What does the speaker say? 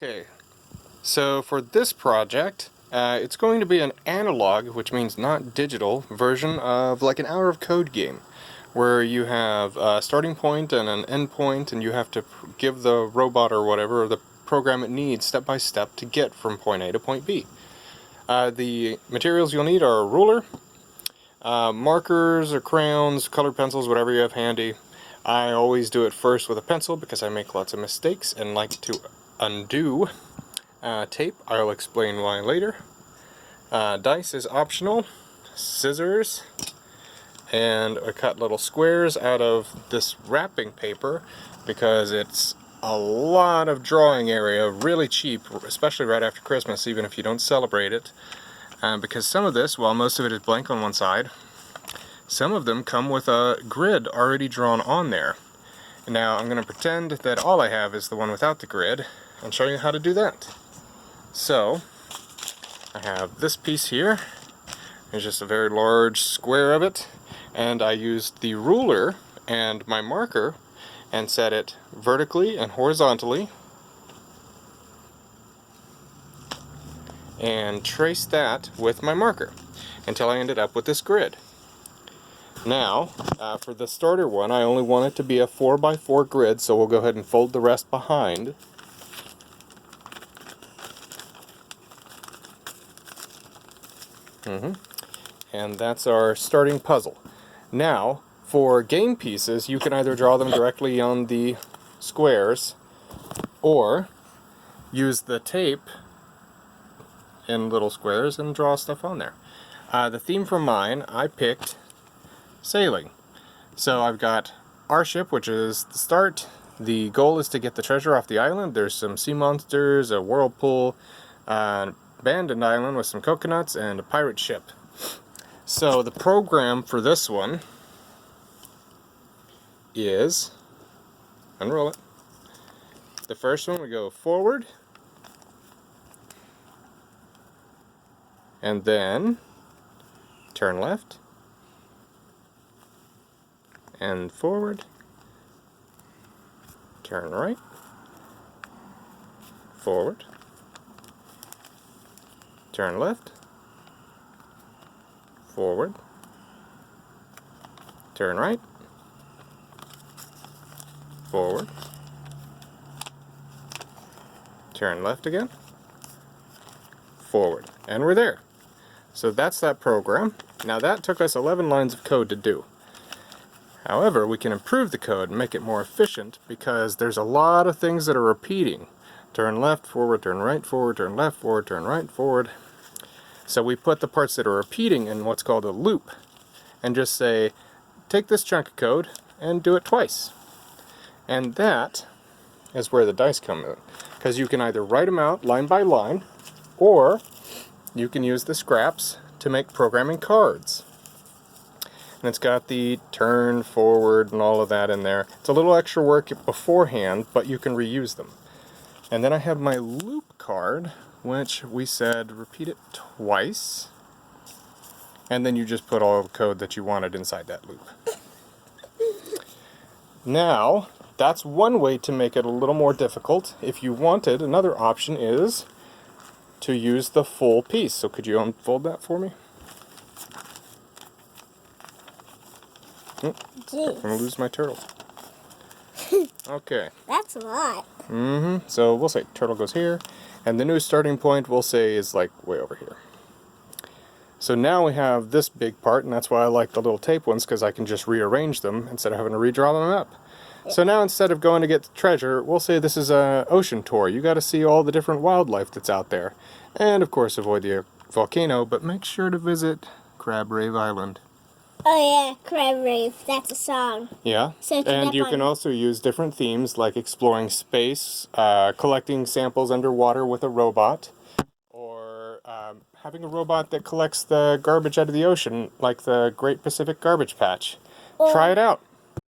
Okay, so for this project, it's going to be an analog, which means not digital, version of like an hour of code game, where you have a starting point and an end point, and you have to give the robot or whatever, or the program it needs, step by step to get from point A to point B. The materials you'll need are a ruler, markers or crayons, colored pencils, whatever you have handy. I always do it first with a pencil because I make lots of mistakes and like to undo. Tape, I'll explain why later. Dice is optional. Scissors, and I cut little squares out of this wrapping paper because it's a lot of drawing area, really cheap, especially right after Christmas, even if you don't celebrate it. Because some of this, while most of it is blank on one side, some of them come with a grid already drawn on there. Now I'm going to pretend that all I have is the one without the grid and show you how to do that. So I have this piece here. There's just a very large square of it, and I used the ruler and my marker and set it vertically and horizontally and traced that with my marker until I ended up with this grid. Now, for the starter one, I only want it to be a 4x4 grid, so we'll go ahead and fold the rest behind. And that's our starting puzzle. Now, for game pieces, you can either draw them directly on the squares, or use the tape in little squares and draw stuff on there. The theme for mine, I picked sailing. So I've got our ship, which is the start. The goal is to get the treasure off the island. There's some sea monsters, a whirlpool, abandoned island with some coconuts, and a pirate ship. So the program for this one is, unroll it. The first one we go forward, and then turn left, and forward, turn right, forward, turn left, forward, turn right, forward, turn left again, forward, and we're there. So that's that program. Now that took us 11 lines of code to do. However, we can improve the code and make it more efficient because there's a lot of things that are repeating. Turn left, forward, turn right, forward, turn left, forward, turn right, forward. So we put the parts that are repeating in what's called a loop and just say, take this chunk of code and do it twice. And that is where the dice come in. Because you can either write them out line by line, or you can use the scraps to make programming cards. And it's got the turn, forward, and all of that in there. It's a little extra work beforehand, but you can reuse them. And then I have my loop card, which we said repeat it twice. And then you just put all the code that you wanted inside that loop. Now, that's one way to make it a little more difficult. If you wanted, another option is to use the full piece. So could you unfold that for me? I'm gonna lose my turtle. Okay. That's a lot. So we'll say turtle goes here, and the new starting point we'll say is like way over here. So now we have this big part, and that's why I like the little tape ones, because I can just rearrange them instead of having to redraw them up. So now instead of going to get the treasure, we'll say this is an ocean tour. You got to see all the different wildlife that's out there. And of course avoid the volcano, but make sure to visit Crab Rave Island. Oh yeah, Crab Rave. That's a song. Yeah, and you can also use different themes like exploring space, collecting samples underwater with a robot, or having a robot that collects the garbage out of the ocean like the Great Pacific Garbage Patch. Try it out.